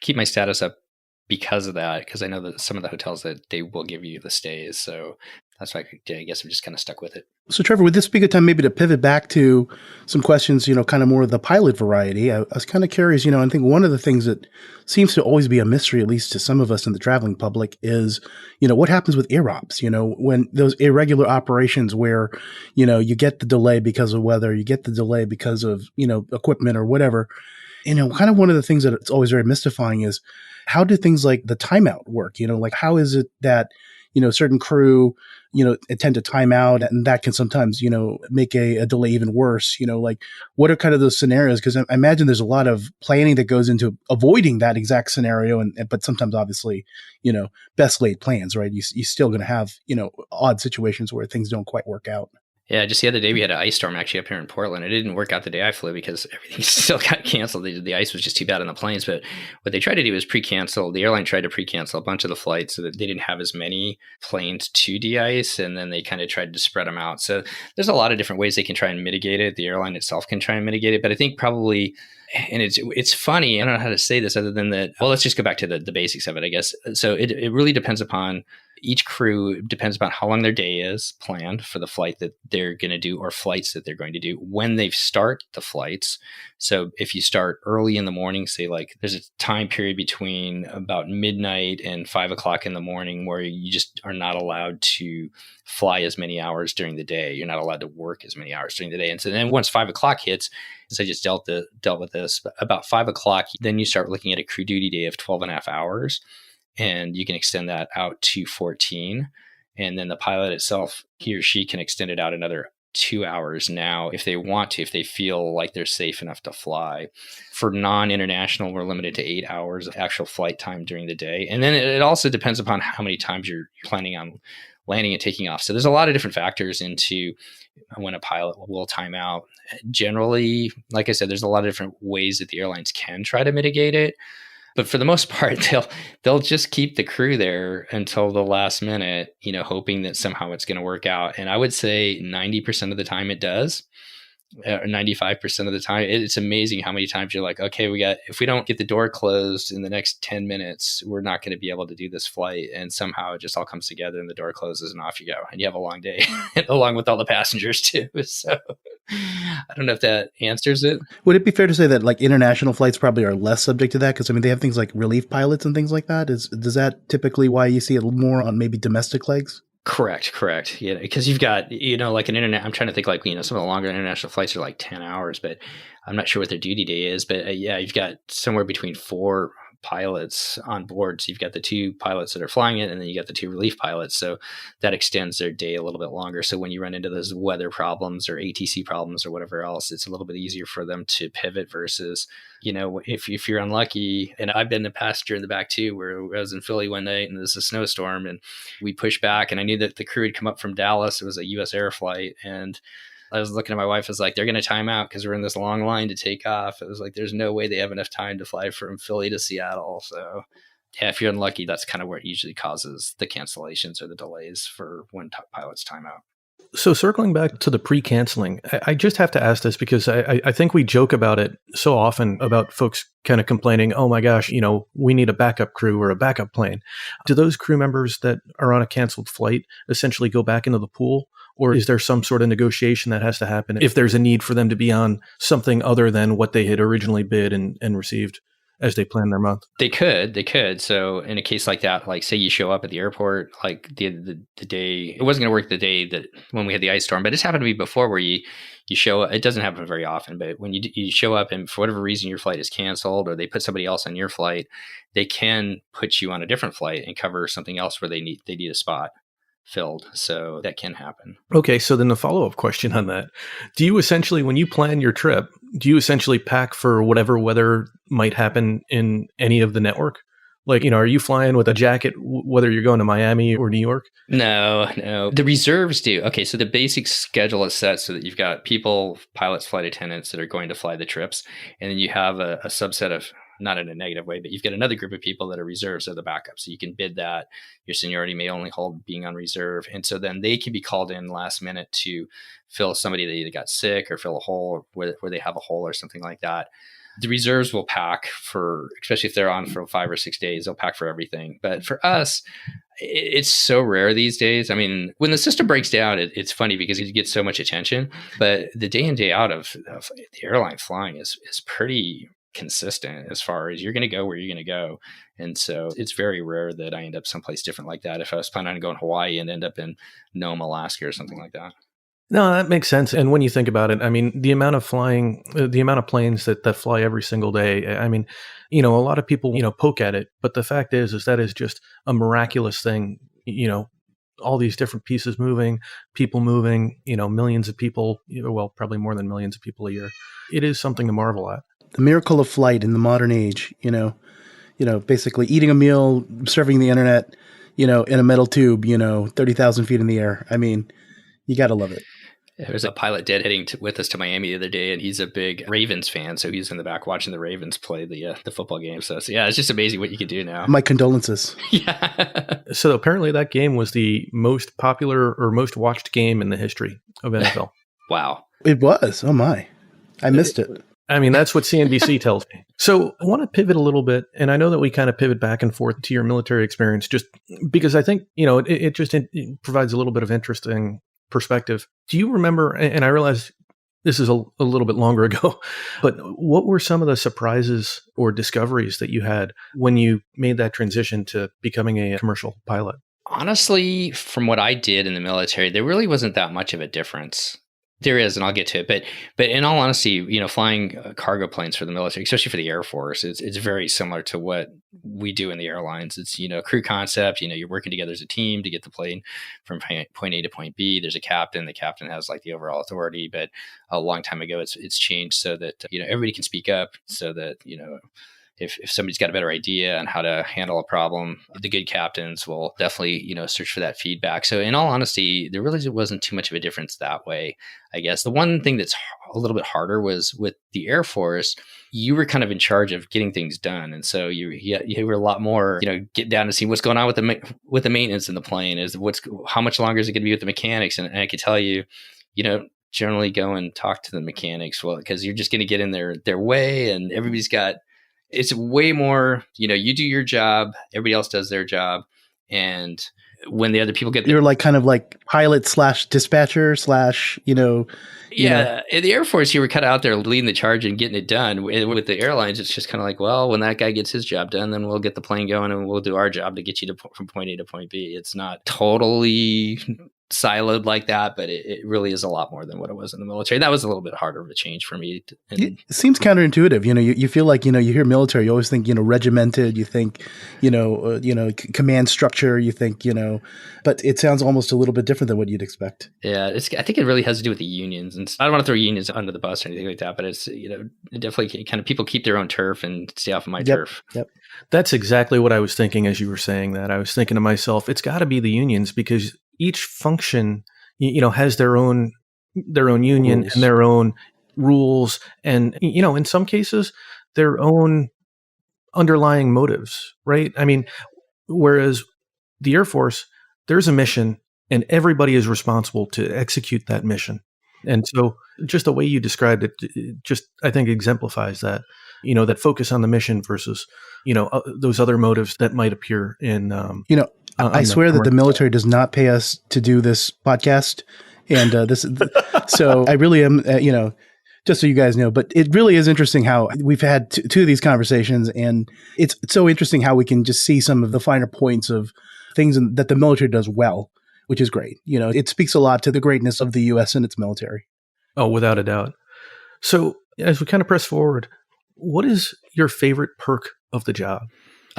Speaker 2: keep my status up because of that, because I know that some of the hotels that they will give you the stays. So that's why I guess I'm just kind of stuck with it.
Speaker 3: So Trevor, would this be a good time maybe to pivot back to some questions, kind of more of the pilot variety? I was kind of curious, I think one of the things that seems to always be a mystery, at least to some of us in the traveling public, is, what happens with IROPS, when those irregular operations where, you get the delay because of weather, you get the delay because of, equipment or whatever. Kind of one of the things that it's always very mystifying is, how do things like the timeout work? How is it that, certain crew, tend to time out, and that can sometimes, make a delay even worse? What are kind of those scenarios? Because I imagine there's a lot of planning that goes into avoiding that exact scenario. But sometimes obviously, best laid plans, right? You're still going to have, odd situations where things don't quite work out.
Speaker 2: Yeah, just the other day we had an ice storm actually up here in Portland. It didn't work out the day I flew because everything still got canceled. The ice was just too bad on the planes. But what they tried to do was pre-cancel. The airline tried to pre-cancel a bunch of the flights so that they didn't have as many planes to de-ice, and then they kind of tried to spread them out. So there's a lot of different ways they can try and mitigate it. The airline itself can try and mitigate it. But I think probably, and it's funny, I don't know how to say this other than that. Well, let's just go back to the basics of it, I guess. So it really depends upon each crew, depends upon how long their day is planned for the flight that they're going to do or flights that they're going to do, when they start the flights. So if you start early in the morning, say like there's a time period between about midnight and 5 o'clock in the morning where you just are not allowed to fly as many hours during the day. You're not allowed to work as many hours during the day. And so then once 5 o'clock hits, as I just dealt with this, about 5 o'clock, then you start looking at a crew duty day of 12 and a half hours. And you can extend that out to 14. And then the pilot itself, he or she can extend it out another 2 hours now if they want to, if they feel like they're safe enough to fly. For non-international, we're limited to 8 hours of actual flight time during the day. And then it also depends upon how many times you're planning on landing and taking off. So there's a lot of different factors into when a pilot will time out. Generally, like I said, there's a lot of different ways that the airlines can try to mitigate it. But for the most part, they'll just keep the crew there until the last minute, hoping that somehow it's going to work out. And I would say 90% of the time it does. 95% of the time, it's amazing how many times you're like, okay, if we don't get the door closed in the next 10 minutes, we're not going to be able to do this flight. And somehow it just all comes together and the door closes and off you go. And you have a long day along with all the passengers too. So I don't know if that answers it.
Speaker 3: Would it be fair to say that like international flights probably are less subject to that? Because I mean, they have things like relief pilots and things like that. Does that typically why you see it more on maybe domestic legs?
Speaker 2: Correct. Yeah, because you've got, like an internet. I'm trying to think like, some of the longer international flights are like 10 hours, but I'm not sure what their duty day is. But yeah, you've got somewhere between 4 pilots on board. So you've got the 2 pilots that are flying it, and then you got the 2 relief pilots. So that extends their day a little bit longer. So when you run into those weather problems or ATC problems or whatever else, it's a little bit easier for them to pivot versus, if you're unlucky. And I've been a passenger in the back too, where I was in Philly one night and there's a snowstorm and we pushed back, and I knew that the crew had come up from Dallas. It was a US Air flight, and I was looking at my wife, I was like, they're going to time out because we're in this long line to take off. It was like, there's no way they have enough time to fly from Philly to Seattle. So yeah, if you're unlucky, that's kind of where it usually causes the cancellations or the delays for when pilots time out.
Speaker 1: So circling back to the pre-canceling, I just have to ask this because I think we joke about it so often about folks kind of complaining, oh my gosh, we need a backup crew or a backup plane. Do those crew members that are on a canceled flight essentially go back into the pool? Or is there some sort of negotiation that has to happen if there's a need for them to be on something other than what they had originally bid and received as they plan their month?
Speaker 2: They could. So in a case like that, like say you show up at the airport, like the day, it wasn't going to work the day that when we had the ice storm, but it's happened to me before where you show up. It doesn't happen very often, but when you show up and for whatever reason your flight is canceled or they put somebody else on your flight, they can put you on a different flight and cover something else where they need a spot filled. So that can happen.
Speaker 1: Okay. So then the follow-up question on that, do you essentially, when you plan your trip, do you essentially pack for whatever weather might happen in any of the network? Like, are you flying with a jacket, whether you're going to Miami or New York?
Speaker 2: No. The reserves do. Okay. So the basic schedule is set so that you've got people, pilots, flight attendants that are going to fly the trips. And then you have a subset of, not in a negative way, but you've got another group of people that are reserves or the backup. So you can bid that. Your seniority may only hold being on reserve. And so then they can be called in last minute to fill somebody that either got sick or fill a hole where they have a hole or something like that. The reserves will pack for, especially if they're on for 5 or 6 days, they'll pack for everything. But for us, it's so rare these days. I mean, when the system breaks down, it's funny because it gets so much attention. But the day in, day out of the airline flying is pretty consistent as far as you're going to go where you're going to go. And so it's very rare that I end up someplace different like that. If I was planning on going to Hawaii and end up in Nome, Alaska or something like that.
Speaker 1: No, that makes sense. And when you think about it, I mean, the amount of planes that fly every single day, I mean, a lot of people, poke at it, but the fact is that is just a miraculous thing, all these different pieces moving, people moving, millions of people, well, probably more than millions of people a year. It is something to marvel at.
Speaker 3: The miracle of flight in the modern age, basically eating a meal, surfing the internet, in a metal tube, 30,000 feet in the air. I mean, you got to love it.
Speaker 2: There was a pilot deadheading with us to Miami the other day, and he's a big Ravens fan, so he's in the back watching the Ravens play the football game. So yeah, it's just amazing what you can do now.
Speaker 3: My condolences.
Speaker 2: Yeah.
Speaker 1: So apparently that game was the most popular or most watched game in the history of NFL.
Speaker 2: Wow.
Speaker 3: It was. Oh my. I missed it.
Speaker 1: I mean, that's what CNBC tells me. So I want to pivot a little bit, and I know that we kind of pivot back and forth to your military experience just because I think, it provides a little bit of interesting perspective. Do you remember, and I realize this is a little bit longer ago, but what were some of the surprises or discoveries that you had when you made that transition to becoming a commercial pilot?
Speaker 2: Honestly, from what I did in the military, there really wasn't that much of a difference. There is, and I'll get to it. But in all honesty, flying cargo planes for the military, especially for the Air Force, it's very similar to what we do in the airlines. It's, crew concept, you're working together as a team to get the plane from point A to point B. There's a captain. The captain has like the overall authority, but a long time ago, it's changed so that, everybody can speak up so that, if somebody's got a better idea on how to handle a problem, the good captains will definitely, search for that feedback. So in all honesty, there really wasn't too much of a difference that way. I guess the one thing that's a little bit harder was with the Air Force, you were kind of in charge of getting things done. And so you were a lot more, get down and see what's going on with the maintenance in the plane, how much longer is it going to be with the mechanics? And I could tell you, generally go and talk to the mechanics. Well, because you're just going to get in their way, and it's way more, you do your job, everybody else does their job. And when the other people get there,
Speaker 3: you're like kind of like pilot / dispatcher /
Speaker 2: Yeah. In the Air Force, you were kind of out there leading the charge and getting it done. With the airlines, it's just kind of like, well, when that guy gets his job done, then we'll get the plane going and we'll do our job to get you from point A to point B. It's not totally siloed like that, but it really is a lot more than what it was in the military. That was a little bit harder of a change for me.
Speaker 3: It seems counterintuitive. You feel like, you hear military, you always think, regimented, you think, command structure, you think, but it sounds almost a little bit different than what you'd expect.
Speaker 2: Yeah. I think it really has to do with the unions, and I don't want to throw unions under the bus or anything like that, but it's, it definitely kind of people keep their own turf and stay off of my turf.
Speaker 3: Yep.
Speaker 1: That's exactly what I was thinking as you were saying that. I was thinking to myself, it's got to be the unions because each function, has their own union rules. And their own rules, and in some cases, their own underlying motives. Right? I mean, whereas the Air Force, there's a mission, and everybody is responsible to execute that mission. And so, just the way you described it, just I think exemplifies that. That focus on the mission versus those other motives that might appear in.
Speaker 3: I swear that the military does not pay us to do this podcast, and so I really am, just so you guys know. But it really is interesting how we've had two of these conversations, and it's so interesting how we can just see some of the finer points of things that the military does well, which is great. It speaks a lot to the greatness of the U.S. and its military.
Speaker 1: Oh, without a doubt. So as we kind of press forward, what is your favorite perk of the job?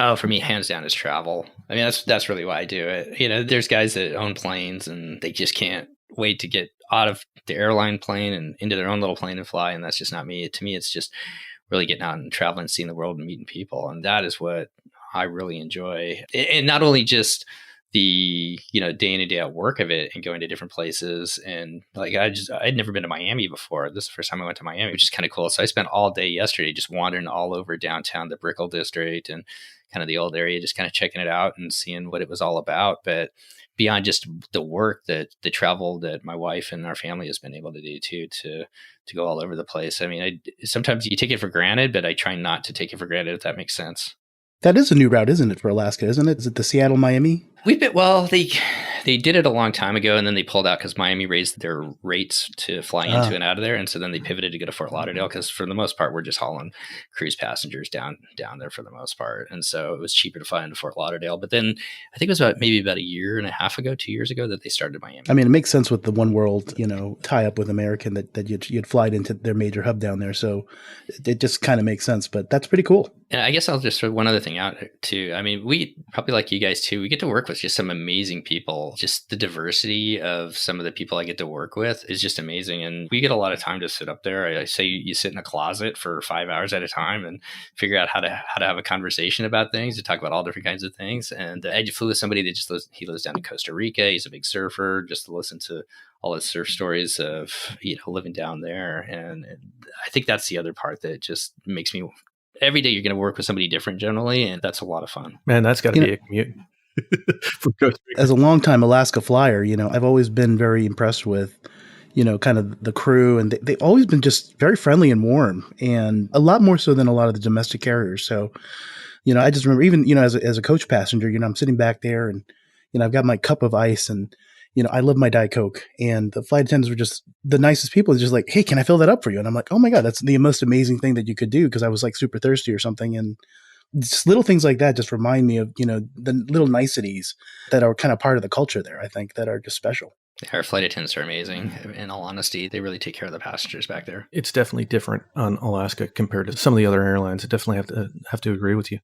Speaker 2: Oh, for me, hands down, is travel. I mean, that's really why I do it. There's guys that own planes and they just can't wait to get out of the airline plane and into their own little plane and fly. And that's just not me. To me, it's just really getting out and traveling, seeing the world and meeting people. And that is what I really enjoy. And not only just the, day in and day out work of it and going to different places. And like, I'd never been to Miami before. This is the first time I went to Miami, which is kind of cool. So I spent all day yesterday just wandering all over downtown, the Brickell district and kind of the old area, just kind of checking it out and seeing what it was all about. But beyond just the work, the travel that my wife and our family has been able to do too, to go all over the place. I mean, sometimes you take it for granted, but I try not to take it for granted, if that makes sense.
Speaker 3: That is a new route, isn't it, for Alaska, isn't it? Is it the Seattle, Miami?
Speaker 2: They did it a long time ago, and then they pulled out because Miami raised their rates to fly into and out of there. And so then they pivoted to go to Fort Lauderdale because for the most part, we're just hauling cruise passengers down there for the most part. And so it was cheaper to fly into Fort Lauderdale. But then I think it was about a year and a half ago, 2 years ago, that they started Miami.
Speaker 3: I mean, it makes sense with the One World, tie up with American that you'd fly into their major hub down there. So it just kind of makes sense. But that's pretty cool.
Speaker 2: And I guess I'll just throw one other thing out too. I mean, we probably like you guys too. We get to work worked with just some amazing people. Just the diversity of some of the people I get to work with is just amazing. And we get a lot of time to sit up there. I say you sit in a closet for 5 hours at a time and figure out how to have a conversation about things, to talk about all different kinds of things. And I flew with somebody that he lives down in Costa Rica. He's a big surfer, just to listen to all his surf stories of, living down there. And I think that's the other part that just makes me, every day you're going to work with somebody different generally. And that's a lot of fun.
Speaker 1: Man, that's got to be a commute. From Costa Rica.
Speaker 3: As a longtime Alaska flyer, I've always been very impressed with, kind of the crew, and they've always been just very friendly and warm, and a lot more so than a lot of the domestic carriers. So, I just remember even, as a coach passenger, I'm sitting back there and, I've got my cup of ice and, I love my Diet Coke, and the flight attendants were just the nicest people. It's just like, hey, can I fill that up for you? And I'm like, oh my God, that's the most amazing thing that you could do, because I was like super thirsty or something. And just little things like that just remind me of, the little niceties that are kind of part of the culture there, I think, that are just special.
Speaker 2: Our flight attendants are amazing. In all honesty, they really take care of the passengers back there.
Speaker 1: It's definitely different on Alaska compared to some of the other airlines. I definitely have to agree with you.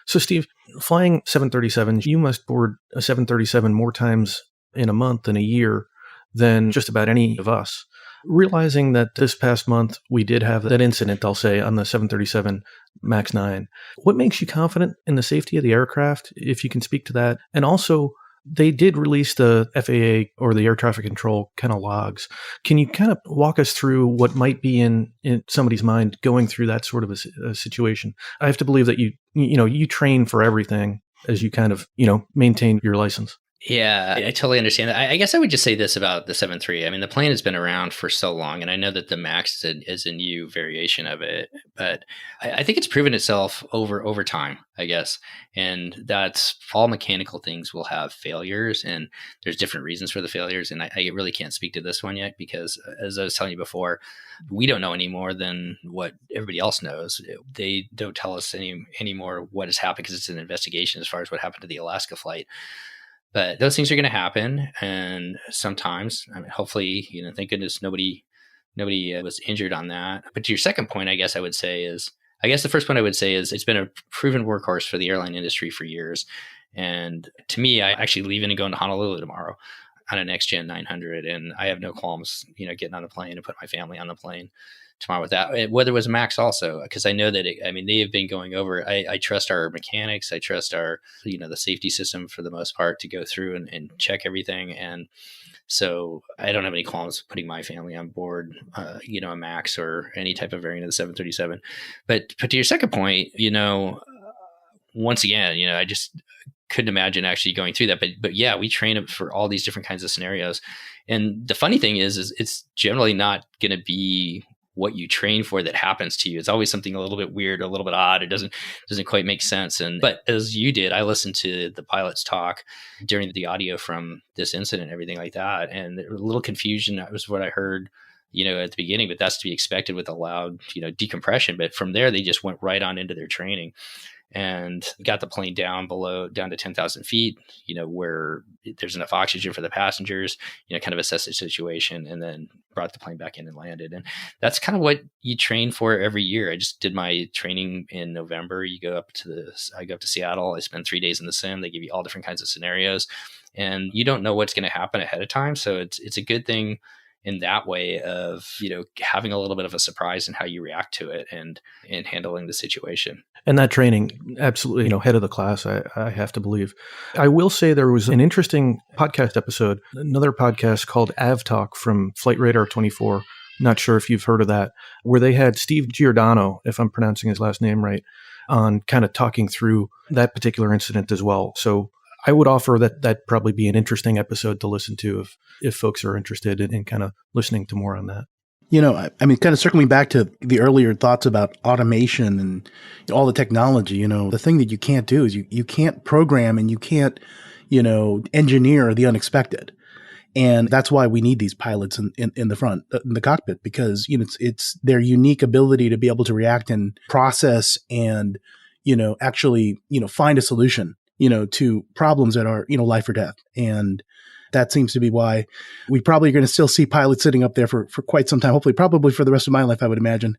Speaker 1: So, Steve, flying 737s, you must board a 737 more times in a month in a year than just about any of us. Realizing that this past month we did have that incident, I'll say, on the 737 MAX 9, what makes you confident in the safety of the aircraft, if you can speak to that? And also, they did release the FAA or the air traffic control kind of logs. Can you kind of walk us through what might be in somebody's mind going through that sort of a situation? I have to believe that you train for everything as you kind of, maintain your license.
Speaker 2: Yeah, I totally understand that. I guess I would just say this about the 737. I mean, the plane has been around for so long, and I know that the MAX is a new variation of it, but I think it's proven itself over time, I guess. And that's all mechanical things will have failures, and there's different reasons for the failures. And I really can't speak to this one yet, because as I was telling you before, we don't know any more than what everybody else knows. They don't tell us any more what has happened, because it's an investigation as far as what happened to the Alaska flight. But those things are going to happen, and sometimes, hopefully, thank goodness nobody was injured on that. But to your second point, I guess the first point I would say is it's been a proven workhorse for the airline industry for years. And to me, I actually leaving and going to Honolulu tomorrow on a next gen 900, and I have no qualms, getting on a plane and put my family on the plane tomorrow with that, whether it was Max also, because I know that they have been going over. I trust our mechanics. I trust our, the safety system for the most part to go through and check everything. And so I don't have any qualms putting my family on board, a Max or any type of variant of the 737. But to your second point, once again, I just couldn't imagine actually going through that. But yeah, we train for all these different kinds of scenarios. And the funny thing is it's generally not going to be what you train for that happens to you. It's always something a little bit weird, a little bit odd. It doesn't quite make sense. But as you did, I listened to the pilots talk during the audio from this incident and everything like that. And a little confusion. That was what I heard, at the beginning, but that's to be expected with a loud, decompression. But from there, they just went right on into their training and got the plane down to 10,000 feet, where there's enough oxygen for the passengers, kind of assess the situation, and then brought the plane back in and landed. And that's kind of what you train for every year. I just did my training in November. I go up to Seattle. I spend 3 days in the sim. They give you all different kinds of scenarios, and you don't know what's going to happen ahead of time. So it's a good thing in that way of, having a little bit of a surprise in how you react to it and handling the situation.
Speaker 1: And that training, absolutely, head of the class, I have to believe. I will say there was an interesting podcast episode, another podcast called Av Talk from Flight Radar 24. Not sure if you've heard of that, where they had Steve Giordano, if I'm pronouncing his last name right, on kind of talking through that particular incident as well. So I would offer that probably be an interesting episode to listen to if folks are interested in kind of listening to more on that.
Speaker 3: Kind of circling back to the earlier thoughts about automation and all the technology, the thing that you can't do is you can't program and you can't, engineer the unexpected. And that's why we need these pilots in the front, in the cockpit, because, it's their unique ability to be able to react and process and, actually, find a solution, to problems that are, life or death. And that seems to be why we probably are going to still see pilots sitting up there for quite some time. Hopefully, probably for the rest of my life, I would imagine.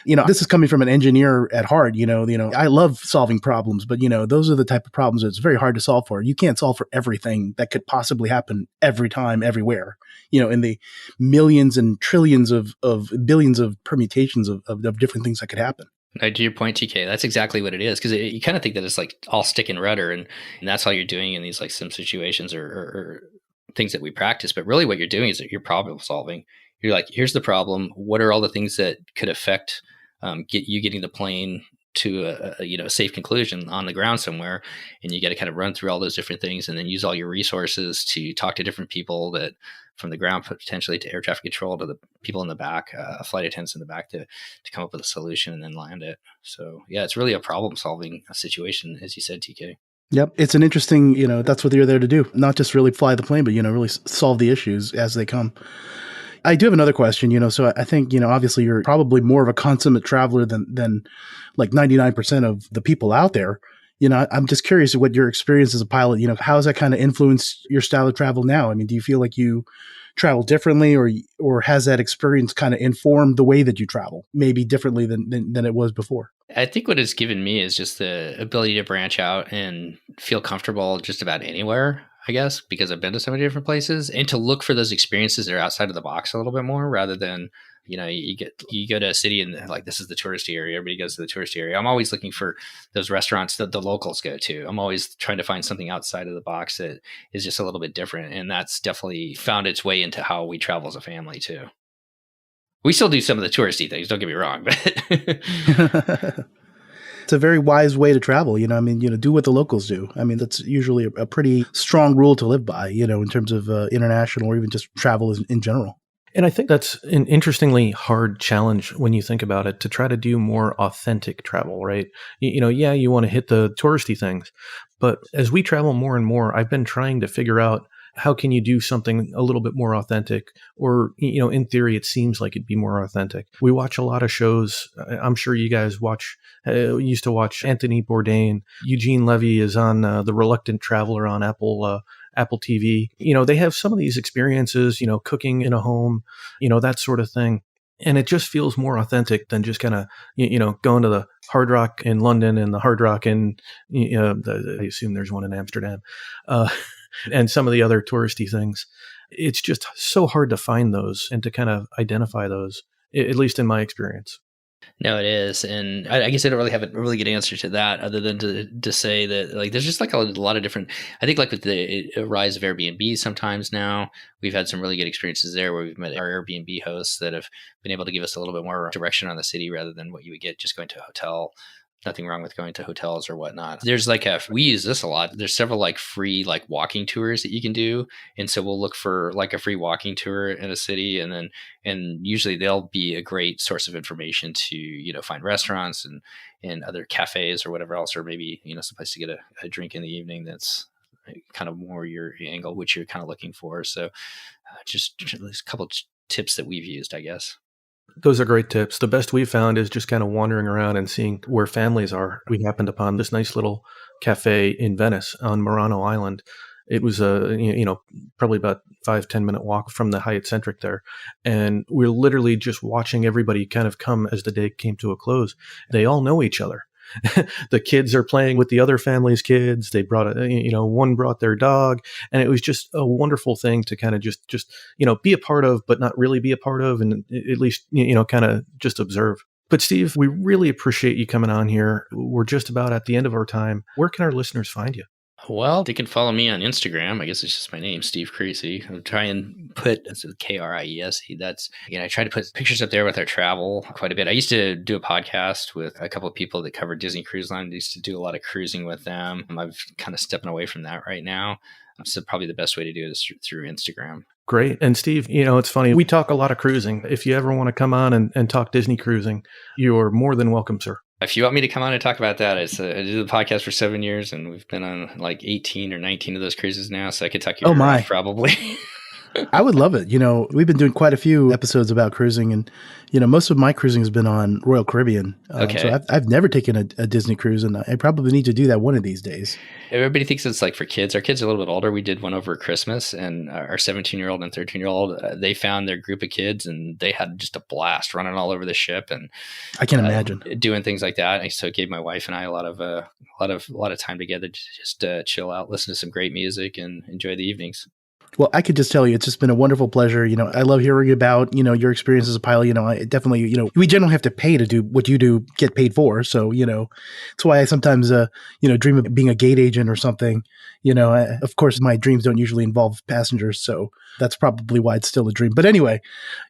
Speaker 3: This is coming from an engineer at heart. I love solving problems, but those are the type of problems that it's very hard to solve for. You can't solve for everything that could possibly happen every time, everywhere. In the millions and trillions of billions of permutations of different things that could happen.
Speaker 2: To your point, TK, that's exactly what it is. Because you kind of think that it's like all stick and rudder, and that's all you're doing in these like sim situations or things that we practice. But really what you're doing is that you're problem solving. You're like, here's the problem. What are all the things that could affect getting the plane to a safe conclusion on the ground somewhere? And you got to kind of run through all those different things and then use all your resources to talk to different people, that from the ground potentially to air traffic control to the people in the back, flight attendants in the back, to come up with a solution and then land it. So yeah, it's really a problem solving situation, as you said, TK.
Speaker 3: Yep. It's an interesting, that's what you're there to do. Not just really fly the plane, but, really solve the issues as they come. I do have another question, so I think, obviously you're probably more of a consummate traveler than like 99% of the people out there. I'm just curious what your experience as a pilot, how has that kind of influenced your style of travel now? I mean, do you feel like you travel differently, or has that experience kind of informed the way that you travel, maybe differently than it was before?
Speaker 2: I think what it's given me is just the ability to branch out and feel comfortable just about anywhere, I guess, because I've been to so many different places, and to look for those experiences that are outside of the box a little bit more, rather than, you go to a city and like, this is the touristy area. Everybody goes to the touristy area. I'm always looking for those restaurants that the locals go to. I'm always trying to find something outside of the box that is just a little bit different. And that's definitely found its way into how we travel as a family too. We still do some of the touristy things, don't get me wrong, but
Speaker 3: it's a very wise way to travel. Do what the locals do. I mean, that's usually a pretty strong rule to live by, in terms of international or even just travel in general.
Speaker 1: And I think that's an interestingly hard challenge when you think about it, to try to do more authentic travel, right? Yeah, you want to hit the touristy things, but as we travel more and more, I've been trying to figure out, how can you do something a little bit more authentic? Or, in theory, it seems like it'd be more authentic. We watch a lot of shows. I'm sure you guys used to watch Anthony Bourdain. Eugene Levy is on The Reluctant Traveler on Apple TV. They have some of these experiences, cooking in a home, that sort of thing. And it just feels more authentic than just kind of, going to the Hard Rock in London and the Hard Rock in, I assume there's one in Amsterdam, and some of the other touristy things. It's just so hard to find those and to kind of identify those, at least in my experience.
Speaker 2: No, it is. And I guess I don't really have a really good answer to that, other than to say that, like, there's just like a lot of different, I think, like with the rise of Airbnb sometimes now, we've had some really good experiences there where we've met our Airbnb hosts that have been able to give us a little bit more direction on the city rather than what you would get just going to a hotel. Nothing wrong with going to hotels or whatnot. There's we use this a lot. There's several like free like walking tours that you can do. And so we'll look for like a free walking tour in a city, and usually they'll be a great source of information to, find restaurants and other cafes or whatever else, or maybe, someplace to get a drink in the evening that's kind of more your angle, which you're kind of looking for. So just a couple tips that we've used, I guess.
Speaker 1: Those are great tips. The best we've found is just kind of wandering around and seeing where families are. We happened upon this nice little cafe in Venice on Murano Island. It was probably about 5-10 minute walk from the Hyatt Centric there. And we're literally just watching everybody kind of come as the day came to a close. They all know each other. The kids are playing with the other family's kids. They brought one brought their dog, and it was just a wonderful thing to kind of just be a part of, but not really be a part of, and at least kind of just observe. But Steve, we really appreciate you coming on here. We're just about at the end of our time. Where can our listeners find you?
Speaker 2: Well, they can follow me on Instagram. I guess it's just my name, Steve Kriese. I'll try and put Kriese. That's, I try to put pictures up there with our travel quite a bit. I used to do a podcast with a couple of people that covered Disney Cruise Line. I used to do a lot of cruising with them. I've kind of stepping away from that right now. So probably the best way to do it is through Instagram.
Speaker 1: Great. And Steve, it's funny. We talk a lot of cruising. If you ever want to come on and talk Disney cruising, you're more than welcome, sir.
Speaker 2: If you want me to come on and talk about that, I did the podcast for 7 years, and we've been on like 18 or 19 of those cruises now, so I could talk you off probably.
Speaker 3: I would love it. We've been doing quite a few episodes about cruising, and most of my cruising has been on Royal Caribbean.
Speaker 2: Okay.
Speaker 3: So I've never taken a Disney cruise, and I probably need to do that one of these days.
Speaker 2: Everybody thinks it's like for kids. Our kids are a little bit older. We did one over Christmas, and our 17-year-old and 13-year-old, they found their group of kids, and they had just a blast running all over the ship, and
Speaker 3: I can imagine
Speaker 2: doing things like that. And so it gave my wife and I a lot of time together to just chill out, listen to some great music, and enjoy the evenings.
Speaker 3: Well, I could just tell you, it's just been a wonderful pleasure. I love hearing about, your experience as a pilot. I definitely, we generally have to pay to do what you do, get paid for. So, that's why I sometimes, dream of being a gate agent or something. Of course, my dreams don't usually involve passengers. So that's probably why it's still a dream. But anyway,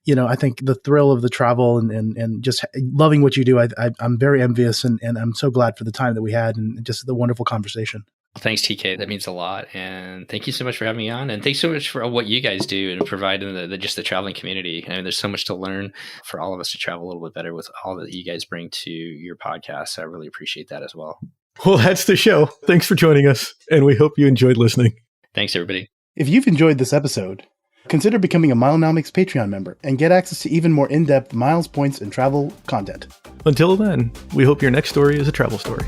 Speaker 3: I think the thrill of the travel and just loving what you do, I'm very envious, and I'm so glad for the time that we had and just the wonderful conversation.
Speaker 2: Thanks, TK. That means a lot. And thank you so much for having me on. And thanks so much for what you guys do and providing the traveling community. I mean, there's so much to learn for all of us to travel a little bit better with all that you guys bring to your podcast. I really appreciate that as well.
Speaker 1: Well, that's the show. Thanks for joining us. And we hope you enjoyed listening.
Speaker 2: Thanks, everybody.
Speaker 3: If you've enjoyed this episode, consider becoming a Milenomics Patreon member and get access to even more in-depth miles, points, and travel content.
Speaker 1: Until then, we hope your next story is a travel story.